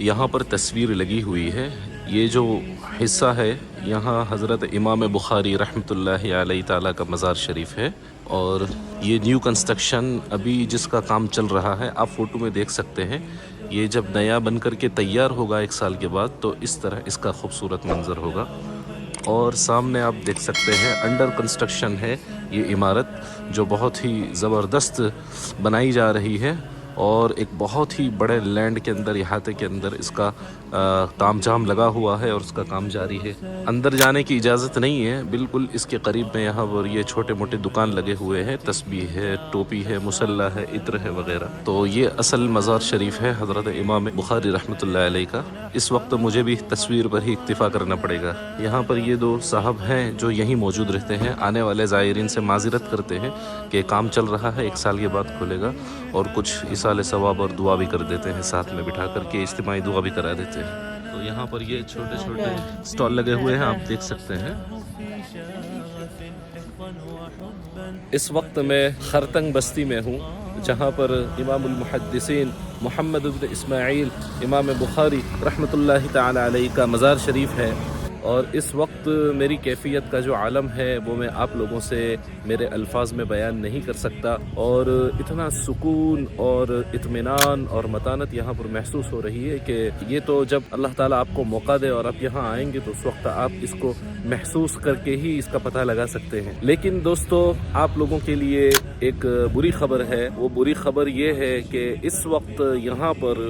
यहाँ पर तस्वीर लगी हुई है। ये जो हिस्सा है यहाँ हज़रत इमाम बुखारी रहमतुल्लाहि अलैहि ताला का मज़ार शरीफ है। और ये न्यू कंस्ट्रक्शन अभी जिसका काम चल रहा है, आप फ़ोटो में देख सकते हैं। ये जब नया बन कर के तैयार होगा 1 साल के बाद, तो इस तरह इसका खूबसूरत मंज़र होगा। और सामने आप देख सकते हैं अंडर कंस्ट्रक्शन है ये इमारत, जो बहुत ही ज़बरदस्त बनाई जा रही है। और एक बहुत ही बड़े लैंड के अंदर, इहाते के अंदर इसका तामझाम लगा हुआ है और उसका काम जारी है। अंदर जाने की इजाज़त नहीं है, बिल्कुल इसके करीब में यहाँ पर ये छोटे मोटे दुकान लगे हुए हैं। तस्बीह है, टोपी है, मुसल्ला है, इत्र है वगैरह। तो ये असल मज़ार शरीफ है हज़रत इमाम बुखारी रहमतुल्लाहि अलैहि का। इस वक्त मुझे भी तस्वीर पर ही इक्तिफ़ा करना पड़ेगा। यहाँ पर ये 2 साहब हैं जो यहीं मौजूद रहते हैं। आने वाले ज़ायरीन से माज़रत करते हैं कि काम चल रहा है, 1 साल के बाद खुलेगा, और कुछ इसाले सवाब और दुआ भी कर देते हैं, साथ में बिठा करके इज्तिमाई दुआ भी करा देते हैं। तो यहाँ पर ये छोटे छोटे स्टॉल लगे हुए हैं, आप देख सकते हैं। इस वक्त मैं खरतंग बस्ती में हूँ, जहाँ पर इमामुल मुहद्दिसीन मोहम्मद इब्न इस्माइल इमाम बुखारी रहमतुल्लाहि ताला अलैहि का मज़ार शरीफ है। और इस वक्त मेरी कैफियत का जो आलम है वो मैं आप लोगों से मेरे अल्फाज में बयान नहीं कर सकता। और इतना सुकून और इत्मीनान और मतानत यहाँ पर महसूस हो रही है कि ये तो जब अल्लाह ताला आपको मौका दे और आप यहाँ आएंगे तो उस वक्त आप इसको महसूस करके ही इसका पता लगा सकते हैं। लेकिन दोस्तों, आप लोगों के लिए एक बुरी खबर है। वो बुरी खबर ये है कि इस वक्त यहाँ पर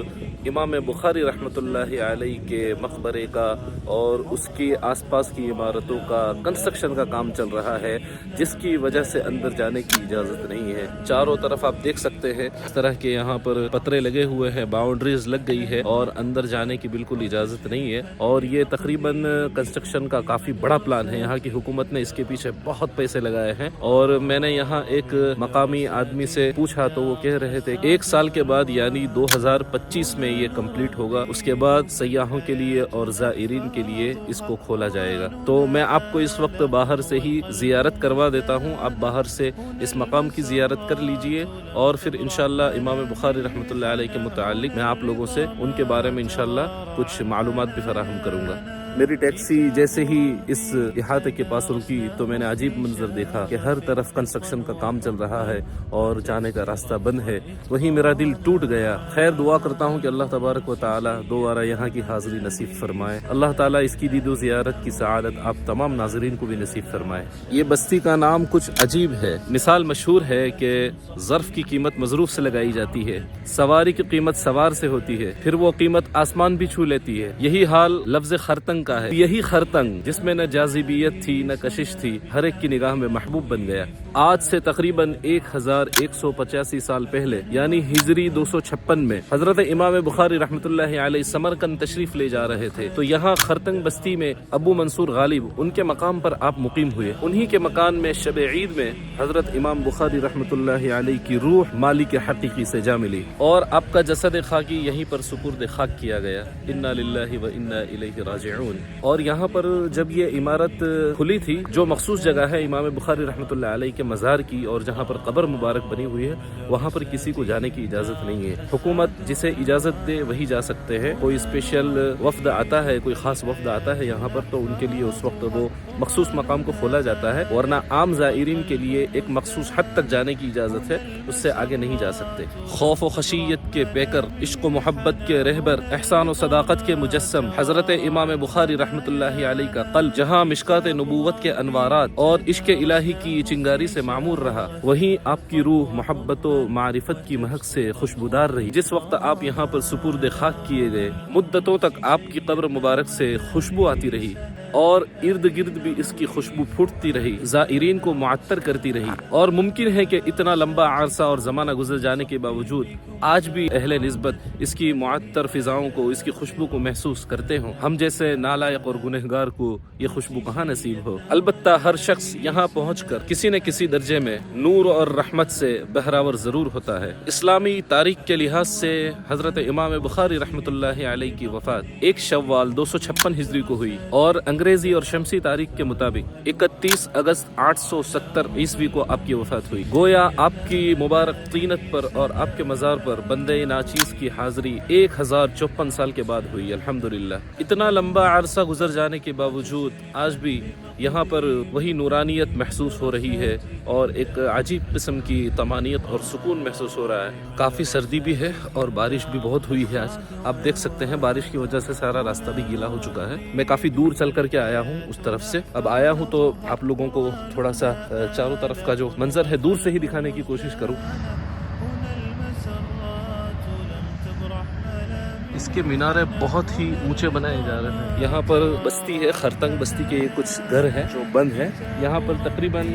इमाम बुखारी रहमतुल्लाहि अलैहि के मकबरे का और उसकी आसपास की इमारतों का कंस्ट्रक्शन का काम चल रहा है, जिसकी वजह से अंदर जाने की इजाज़त नहीं है। चारों तरफ आप देख सकते हैं इस तरह के यहाँ पर पतरे लगे हुए हैं, बाउंड्रीज लग गई है और अंदर जाने की बिल्कुल इजाज़त नहीं है। और ये तकरीबन कंस्ट्रक्शन का काफ़ी बड़ा प्लान है। यहाँ की हुकूमत ने इसके पीछे बहुत पैसे लगाए हैं। और मैंने यहाँ एक मकामी आदमी से पूछा तो वो कह रहे थे 1 साल के बाद यानी 2025 में ये कंप्लीट होगा। उसके बाद सयाहों के लिए और ज़ायरीन के लिए इसको खोला जाएगा। तो मैं आपको इस वक्त बाहर से ही ज़ियारत करवा देता हूँ। आप बाहर से इस मकाम की ज़ियारत कर लीजिए और फिर इंशाअल्लाह इमाम बुखारी रहमतुल्लाहि अलैहि के मुताल्लिक मैं आप लोगों से उनके बारे में इंशाअल्लाह कुछ मालूमात भी फराहम करूँगा। मेरी टैक्सी जैसे ही इस इहाते के पास रुकी तो मैंने अजीब मंजर देखा कि हर तरफ कंस्ट्रक्शन का काम चल रहा है और जाने का रास्ता बंद है। वहीं मेरा दिल टूट गया। खैर, दुआ करता हूँ कि अल्लाह तबारक व ताला दोबारा यहाँ की हाज़िरी नसीब फरमाए। अल्लाह ताला इसकी दीदो ज़ियारत की सआदत आप तमाम नाज़रीन को भी नसीब फरमाए। ये बस्ती का नाम कुछ अजीब है। मिसाल मशहूर है कि ज़र्फ़ की कीमत मज़रूफ़ से लगाई जाती है, सवारी की कीमत सवार से होती है, फिर वो कीमत आसमान भी छू लेती है। यही हाल लफ्ज़ खरतंग का है। यही खरतंग जिसमें न जाज़िबियत थी न कशिश थी, हर एक की निगाह में महबूब बन गया। आज से तकरीबन 1185 साल पहले यानी हिजरी 256 में हजरत इमाम बुखारी रहमतुल्लाहि अलैहि समरकंद तशरीफ ले जा रहे थे। तो यहाँ खरतंग बस्ती में अबू मंसूर गालिब उनके मकाम पर आप मुकीम हुए। उन्हीं के मकान में शब ईद में हजरत इमाम बुखारी रहमतुल्लाहि अलैहि की रूह मालिक हकीकी से जा मिली और आपका जसद खाकी यहीं पर सुपुर्द खाक किया गया। इन्ना लिल्लाहि व इन्ना इलैहि राजिऊन। और यहाँ पर जब ये इमारत खुली थी, जो मखसूस जगह है इमाम बुखारी रहमतुल्लाहि अलैहि के मज़ार की और जहाँ पर कब्र मुबारक बनी हुई है, वहाँ पर किसी को जाने की इजाज़त नहीं है। हुकूमत जिसे इजाज़त दे वही जा सकते हैं। कोई स्पेशल वफ्द आता है, कोई ख़ास वफ्द आता है यहाँ पर, तो उनके लिए उस वक्त वो मखसूस मकाम को खोला जाता है, वरना आम ज़ायरीन के लिए एक मखसूस हद तक जाने की इजाज़त है, उससे आगे नहीं जा सकते। खौफ व खशियत के पैकर, इश्क व मोहब्बत के रहबर, एहसान व सदाकत के मुजस्सम हज़रत इमाम बुखारी रहमतुल्लाहि अलैहि का क़ल्ब जहाँ मिशकात नबूवत के अनवारात और इश्क इलाही की चिंगारी से मामूर रहा, वहीं आपकी रूह मोहब्बत व मारिफत की महक से खुशबूदार रही। जिस वक्त आप यहाँ पर सुपुर्द खाक किए गए, मुद्दतों तक आपकी कब्र मुबारक से खुशबू आती रही और इर्द गिर्द भी इसकी खुशबू फूटती रही, ज़ायरीन को मुअत्तर करती रही। और मुमकिन है कि इतना लंबा अरसा और ज़माना गुजर जाने के बावजूद आज भी अहले निस्बत इसकी मुअत्तर फ़िज़ाओं को, इसकी खुशबू को महसूस करते हों। हम जैसे ना नालायक और गुनहगार को ये खुशबू कहाँ नसीब हो। अलबत्ता हर शख्स यहाँ पहुँचकर किसी न किसी दर्जे में नूर और रहमत से बहरावर ज़रूर होता है। इस्लामी तारीख के लिहाज से हज़रत इमाम बुखारी रहमतुल्लाहि अलैहि की वफ़ात 1 शव्वाल 256 हिजरी को हुई और अंग्रेज़ी और शमसी तारीख के मुताबिक 31 अगस्त 870 ईस्वी को आपकी वफ़ात हुई। गोया आपकी मुबारक तीनत पर और आपके मज़ार पर बंदे नाचीज़ की हाज़िरी 1054 साल के बाद हुई। अल्हम्दुलिल्लाह। इतना लंबा अरसा गुजर जाने के बावजूद आज भी यहाँ पर वही नूरानियत महसूस हो रही है और एक अजीब किस्म की तमानियत और सुकून महसूस हो रहा है। काफ़ी सर्दी भी है और बारिश भी बहुत हुई है आज। आप देख सकते हैं बारिश की वजह से सारा रास्ता भी गीला हो चुका है। मैं काफ़ी दूर चल करके आया हूँ उस तरफ से। अब आया हूँ तो आप लोगों को थोड़ा सा चारों तरफ का जो मंजर है दूर से ही दिखाने की कोशिश करूँ। इसके मीनारे बहुत ही ऊंचे बनाए जा रहे हैं। यहाँ पर बस्ती है, खरतंग बस्ती के कुछ घर हैं जो बंद हैं। यहाँ पर तकरीबन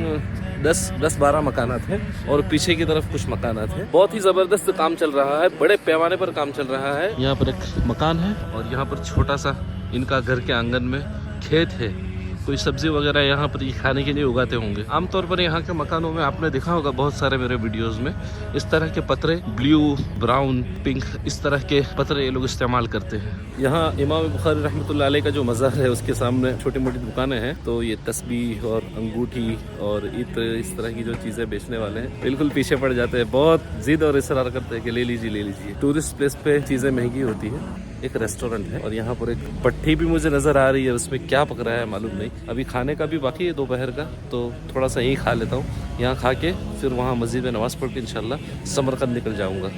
10-12 मकानात हैं और पीछे की तरफ कुछ मकानात हैं। बहुत ही ज़बरदस्त काम चल रहा है, बड़े पैमाने पर काम चल रहा है। यहाँ पर एक मकान है और यहाँ पर छोटा सा इनका घर के आंगन में खेत है। कोई सब्जी वगैरह यहाँ पर ये खाने के लिए उगाते होंगे। आमतौर पर यहाँ के मकानों में आपने देखा होगा बहुत सारे मेरे वीडियोस में इस तरह के पतरे, ब्लू, ब्राउन, पिंक, इस तरह के पतरे ये लोग इस्तेमाल करते हैं। यहाँ इमाम बुखारी रहमतुल्लाह अलैह का जो मज़ार है उसके सामने छोटी मोटी दुकानें हैं, तो ये तस्बीह और अंगूठी और इस तरह की जो चीज़ें बेचने वाले हैं बिल्कुल पीछे पड़ जाते हैं। बहुत जिद और इसरार करते हैं कि ले लीजिए ले लीजिए। टूरिस्ट प्लेस पे चीज़ें महंगी होती है। एक रेस्टोरेंट है और यहाँ पर एक भट्टी भी मुझे नज़र आ रही है, उसमें क्या पक रहा है मालूम नहीं। अभी खाने का भी बाकी है दोपहर का, तो थोड़ा सा यहीं खा लेता हूँ। यहाँ खा के फिर वहाँ मस्जिद में नमाज़ पढ़ के इंशाल्लाह समरकंद निकल जाऊँगा।